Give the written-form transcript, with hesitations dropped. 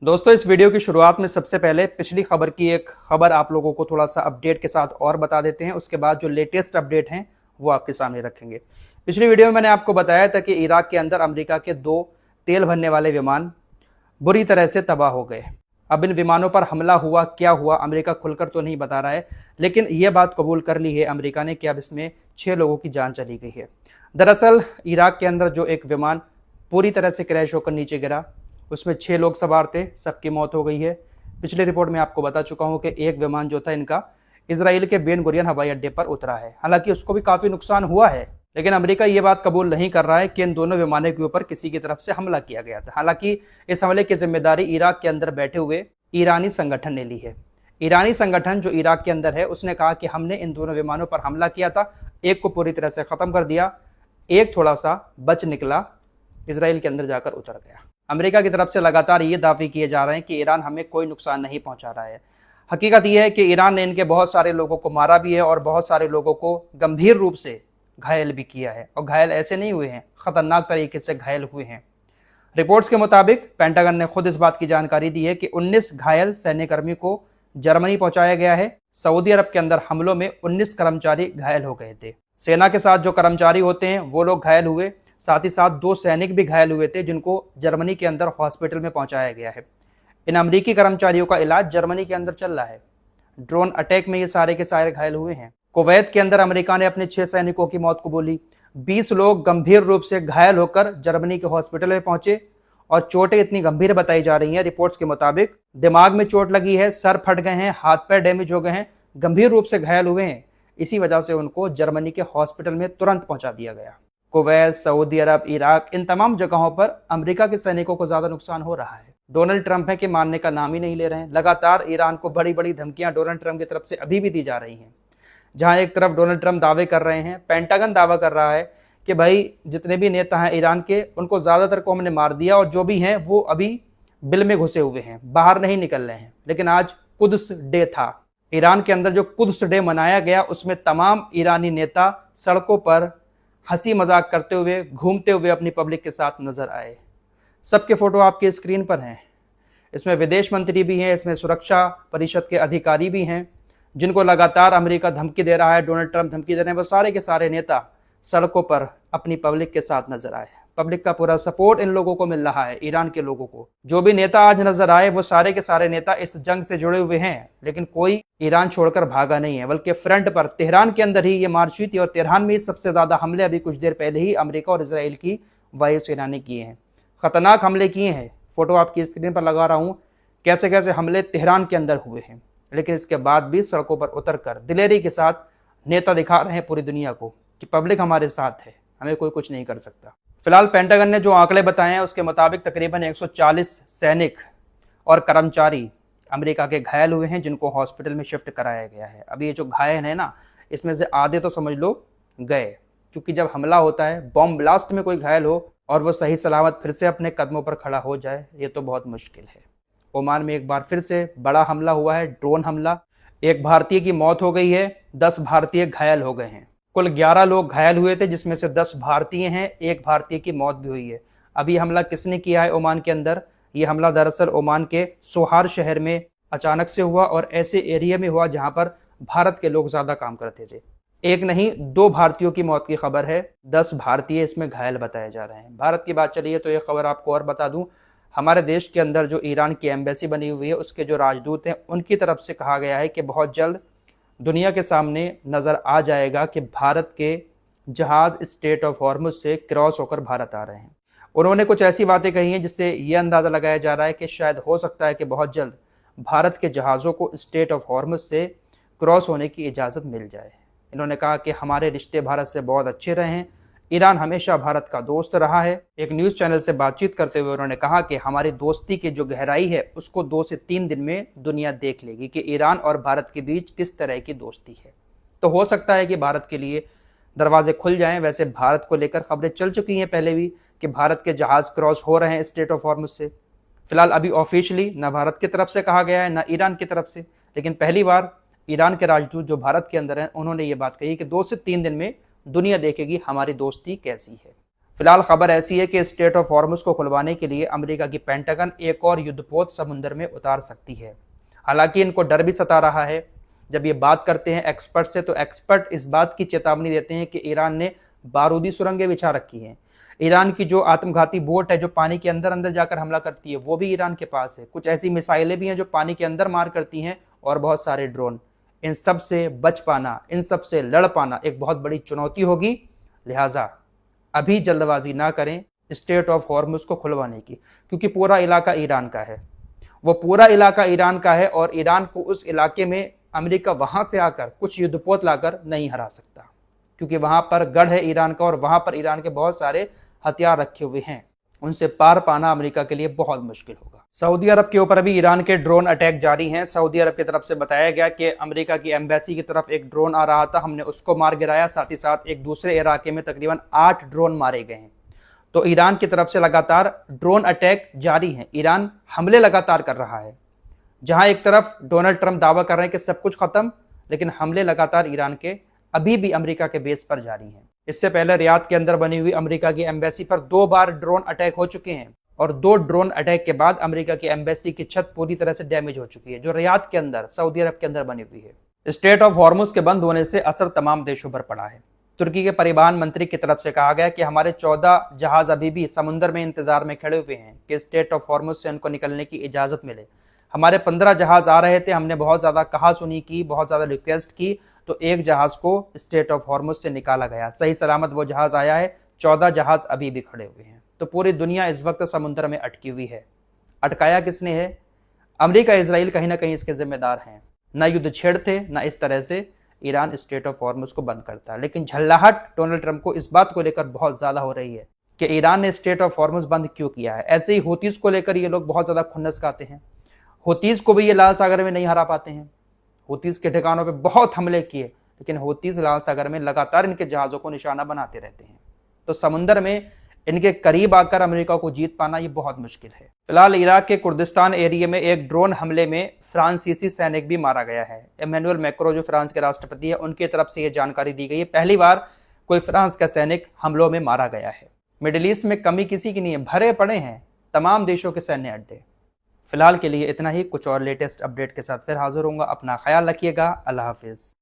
दोस्तों, इस वीडियो की शुरुआत में सबसे पहले पिछली खबर की एक खबर आप लोगों को थोड़ा सा अपडेट के साथ और बता देते हैं। उसके बाद जो लेटेस्ट अपडेट हैं वो आपके सामने रखेंगे। पिछली वीडियो में मैंने आपको बताया था कि इराक के अंदर अमेरिका के 2 तेल भरने वाले विमान बुरी तरह से तबाह हो गए। अब इन विमानों पर हमला हुआ, क्या हुआ, अमेरिका खुलकर तो नहीं बता रहा है, लेकिन यह बात कबूल कर ली है अमेरिका ने कि अब इसमें 6 लोगों की जान चली गई है। दरअसल इराक के अंदर जो एक विमान पूरी तरह से क्रैश होकर नीचे गिरा, उसमें 6 लोग सवार थे, सबकी मौत हो गई है। पिछले रिपोर्ट में आपको बता चुका हूं कि एक विमान जो था इनका इसराइल के बेन गुरियन हवाई अड्डे पर उतरा है। हालांकि उसको भी काफी नुकसान हुआ है, लेकिन अमेरिका ये बात कबूल नहीं कर रहा है कि इन दोनों विमानों के ऊपर किसी की तरफ से हमला किया गया था। हालांकि इस हमले की जिम्मेदारी इराक के अंदर बैठे हुए ईरानी संगठन ने ली है। ईरानी संगठन जो इराक के अंदर है उसने कहा कि हमने इन दोनों विमानों पर हमला किया था, एक को पूरी तरह से खत्म कर दिया, एक थोड़ा सा बच निकला, इसराइल के अंदर जाकर उतर गया। अमेरिका की तरफ से लगातार ये दावे किए जा रहे हैं कि ईरान हमें कोई नुकसान नहीं पहुंचा रहा है। हकीकत यह है कि ईरान ने इनके बहुत सारे लोगों को मारा भी है और बहुत सारे लोगों को गंभीर रूप से घायल भी किया है। और घायल ऐसे नहीं हुए हैं, खतरनाक तरीके से घायल हुए हैं। रिपोर्ट्स के मुताबिक पेंटागन ने खुद इस बात की जानकारी दी है कि 19 घायल सैन्यकर्मी को जर्मनी पहुंचाया गया है। सऊदी अरब के अंदर हमलों में 19 कर्मचारी घायल हो गए थे। सेना के साथ जो कर्मचारी होते हैं वो लोग घायल हुए, साथ ही साथ 2 सैनिक भी घायल हुए थे जिनको जर्मनी के अंदर हॉस्पिटल में पहुंचाया गया है। इन अमेरिकी कर्मचारियों का इलाज जर्मनी के अंदर चल रहा है। ड्रोन अटैक में ये सारे के सारे घायल हुए हैं। कुवैत के अंदर अमेरिका ने अपने 6 सैनिकों की मौत को बोली। 20 लोग गंभीर रूप से घायल होकर जर्मनी के हॉस्पिटल में पहुंचे और चोटें इतनी गंभीर बताई जा रही हैं रिपोर्ट्स के मुताबिक, दिमाग में चोट लगी है, सर फट गए हैं, हाथ पैर डैमेज हो गए हैं, गंभीर रूप से घायल हुए हैं। इसी वजह से उनको जर्मनी के हॉस्पिटल में तुरंत पहुंचा दिया गया। कुवैत, सऊदी अरब, इराक, इन तमाम जगहों पर अमेरिका के सैनिकों को ज्यादा नुकसान हो रहा है। डोनाल्ड ट्रंप है कि मानने का नाम ही नहीं ले रहे हैं। लगातार ईरान को बड़ी बड़ी धमकियां डोनाल्ड ट्रंप की तरफ से अभी भी दी जा रही हैं। जहां एक तरफ डोनाल्ड ट्रंप दावे कर रहे हैं, पेंटागन दावा कर रहा है कि भाई जितने भी नेता हैं ईरान के, उनको ज्यादातर को हमने मार दिया और जो भी हैं वो अभी बिल में घुसे हुए हैं, बाहर नहीं निकल रहे हैं। लेकिन आज कुद्स डे था। ईरान के अंदर जो कुद्स डे मनाया गया उसमें तमाम ईरानी नेता सड़कों पर हंसी मजाक करते हुए, घूमते हुए अपनी पब्लिक के साथ नजर आए। सबके फोटो आपके स्क्रीन पर हैं। इसमें विदेश मंत्री भी हैं, इसमें सुरक्षा परिषद के अधिकारी भी हैं, जिनको लगातार अमेरिका धमकी दे रहा है, डोनाल्ड ट्रंप धमकी दे रहे हैं। वो सारे के सारे नेता सड़कों पर अपनी पब्लिक के साथ नजर आए। पब्लिक का पूरा सपोर्ट इन लोगों को मिल रहा है, ईरान के लोगों को। जो भी नेता आज नजर आए वो सारे के सारे नेता इस जंग से जुड़े हुए हैं, लेकिन कोई ईरान छोड़कर भागा नहीं है, बल्कि फ्रंट पर तेहरान के अंदर ही ये मार्च हुई थी और तेहरान में सबसे ज्यादा हमले अभी कुछ देर पहले ही अमेरिका और इसराइल की वायुसेना ने किए हैं। खतरनाक हमले किए हैं। फोटो आपकी स्क्रीन पर लगा रहा हूं, कैसे कैसे हमले तेहरान के अंदर हुए हैं। लेकिन इसके बाद भी सड़कों पर उतरकर दिलेरी के साथ नेता दिखा रहे हैं पूरी दुनिया को कि पब्लिक हमारे साथ है, हमें कोई कुछ नहीं कर सकता। फिलहाल पेंटागन ने जो आंकड़े बताए हैं उसके मुताबिक तकरीबन 140 सैनिक और कर्मचारी अमेरिका के घायल हुए हैं, जिनको हॉस्पिटल में शिफ्ट कराया गया है। अभी ये जो घायल है ना, इसमें से आधे तो समझ लो गए, क्योंकि जब हमला होता है, बॉम्ब ब्लास्ट में कोई घायल हो और वो सही सलामत फिर से अपने कदमों पर खड़ा हो जाए, ये तो बहुत मुश्किल है। ओमान में एक बार फिर से बड़ा हमला हुआ है, ड्रोन हमला। एक भारतीय की मौत हो गई है, 10 भारतीय घायल हो गए हैं। कुल 11 लोग घायल हुए थे, जिसमें से 10 भारतीय हैं, एक भारतीय की मौत भी हुई है। अभी हमला किसने किया है ओमान के अंदर? ये हमला दरअसल ओमान के सोहार शहर में अचानक से हुआ और ऐसे एरिया में हुआ जहां पर भारत के लोग ज्यादा काम करते थे। एक नहीं, 2 भारतीयों की मौत की खबर है, 10 भारतीय इसमें घायल बताए जा रहे हैं। भारत की बात चली है तो एक खबर आपको और बता दूं, हमारे देश के अंदर जो ईरान की एम्बेसी बनी हुई है, उसके जो राजदूत हैं, उनकी तरफ से कहा गया है कि बहुत जल्द दुनिया के सामने नजर आ जाएगा कि भारत के जहाज स्ट्रेट ऑफ हॉर्मुज से क्रॉस होकर भारत आ रहे हैं। उन्होंने कुछ ऐसी बातें कही हैं जिससे यह अंदाजा लगाया जा रहा है कि शायद हो सकता है कि बहुत जल्द भारत के जहाज़ों को स्ट्रेट ऑफ हॉर्मुज से क्रॉस होने की इजाज़त मिल जाए। इन्होंने कहा कि हमारे रिश्ते भारत से बहुत अच्छे रहे हैं, ईरान हमेशा भारत का दोस्त रहा है। एक न्यूज़ चैनल से बातचीत करते हुए उन्होंने कहा कि हमारी दोस्ती की जो गहराई है उसको 2 से 3 दिन में दुनिया देख लेगी कि ईरान और भारत के बीच किस तरह की दोस्ती है। तो हो सकता है कि भारत के लिए दरवाजे खुल जाएं। वैसे भारत को लेकर खबरें चल चुकी हैं पहले भी कि भारत के जहाज़ क्रॉस हो रहे हैं स्ट्रेट ऑफ हॉर्मुज से। फिलहाल अभी ऑफिशियली न भारत की तरफ से कहा गया है न ईरान की तरफ से, लेकिन पहली बार ईरान के राजदूत जो भारत के अंदर हैं उन्होंने ये बात कही कि 2 से 3 दिन में दुनिया देखेगी हमारी दोस्ती कैसी है। फिलहाल खबर ऐसी है कि स्ट्रेट ऑफ हॉर्मुज को खुलवाने के लिए अमेरिका की पेंटागन एक और युद्धपोत समुद्र में उतार सकती है। हालांकि इनको डर भी सता रहा है। जब ये बात करते हैं एक्सपर्ट से, तो एक्सपर्ट इस बात की चेतावनी देते हैं कि ईरान ने बारूदी सुरंगें बिछा रखी हैं। ईरान की जो आत्मघाती बोट है जो पानी के अंदर अंदर जाकर हमला करती है, वो भी ईरान के पास है। कुछ ऐसी मिसाइलें भी हैं जो पानी के अंदर मार करती हैं, और बहुत सारे ड्रोन। इन सब से बच पाना, इन सब से लड़ पाना एक बहुत बड़ी चुनौती होगी। लिहाजा अभी जल्दबाजी ना करें स्ट्रेट ऑफ हॉर्मुज को खुलवाने की, क्योंकि पूरा इलाका ईरान का है। वो पूरा इलाका ईरान का है, और ईरान को उस इलाके में अमेरिका वहां से आकर कुछ युद्धपोत लाकर नहीं हरा सकता, क्योंकि वहां पर गढ़ है ईरान का, और वहां पर ईरान के बहुत सारे हथियार रखे हुए हैं। उनसे पार पाना अमेरिका के लिए बहुत मुश्किल होगा। सऊदी अरब के ऊपर भी ईरान के ड्रोन अटैक जारी हैं। सऊदी अरब की तरफ से बताया गया कि अमेरिका की एम्बेसी की तरफ एक ड्रोन आ रहा था, हमने उसको मार गिराया। साथ ही साथ एक दूसरे इलाके में तकरीबन 8 ड्रोन मारे गए हैं। तो ईरान की तरफ से लगातार ड्रोन अटैक जारी हैं। ईरान हमले लगातार कर रहा है। जहां एक तरफ डोनाल्ड ट्रंप दावा कर रहे हैं कि सब कुछ खत्म, लेकिन हमले लगातार ईरान के अभी भी अमेरिका के बेस पर जारी हैं। इससे पहले रियाद के अंदर बनी हुई अमेरिका की एम्बेसी पर 2 बार ड्रोन अटैक हो चुके हैं, और 2 ड्रोन अटैक के बाद अमेरिका की एम्बेसी की छत पूरी तरह से डैमेज हो चुकी है, जो रियाद के अंदर सऊदी अरब के अंदर बनी हुई है। स्ट्रेट ऑफ हॉर्मुज के बंद होने से असर तमाम देशों पर पड़ा है। तुर्की के परिवहन मंत्री की तरफ से कहा गया कि हमारे 14 जहाज अभी भी समुद्र में इंतजार में खड़े हुए हैं कि स्ट्रेट ऑफ हॉर्मुज से उनको निकलने की इजाजत मिले। हमारे 15 जहाज आ रहे थे, हमने बहुत ज्यादा कहा सुनी की, बहुत ज्यादा रिक्वेस्ट की, तो एक जहाज को स्ट्रेट ऑफ हॉर्मुज से निकाला गया। सही सलामत वो जहाज आया है। 14 जहाज अभी भी खड़े हुए हैं। तो पूरी दुनिया इस वक्त समुद्र में अटकी हुई है। अटकाया किसने है? अमेरिका, इजराइल कहीं ना कहीं इसके जिम्मेदार हैं। ना युद्ध छेड़ते, ना इस तरह से ईरान स्ट्रेट ऑफ हॉर्मुज को बंद करता। लेकिन झल्लाहट डोनाल्ड ट्रंप को इस बात को लेकर बहुत ज्यादा हो रही है कि ईरान ने स्ट्रेट ऑफ हॉर्मुज बंद क्यों किया है। ऐसे ही हूतीज को लेकर ये लोग बहुत ज्यादा खुन्नस खाते हैं। हूतीज को भी ये लाल सागर में नहीं हरा पाते हैं। हूतीज के ठिकानों पे बहुत हमले किए, लेकिन हूतीज लाल सागर में लगातार इनके जहाजों को निशाना बनाते रहते हैं। तो समुद्र में इनके करीब आकर अमेरिका को जीत पाना ये बहुत मुश्किल है। फिलहाल इराक के कुर्दिस्तान एरिया में एक ड्रोन हमले में फ्रांसीसी सैनिक भी मारा गया है। इमैनुअल मैक्रो जो फ्रांस के राष्ट्रपति है, उनकी तरफ से यह जानकारी दी गई है। पहली बार कोई फ्रांस का सैनिक हमलों में मारा गया है। मिडिल ईस्ट में कमी किसी की नहीं है, भरे पड़े हैं तमाम देशों के सैन्य अड्डे। फिलहाल के लिए इतना ही। कुछ और लेटेस्ट अपडेट के साथ फिर हाजिर होऊंगा। अपना ख्याल रखिएगा। अल्लाह हाफिज।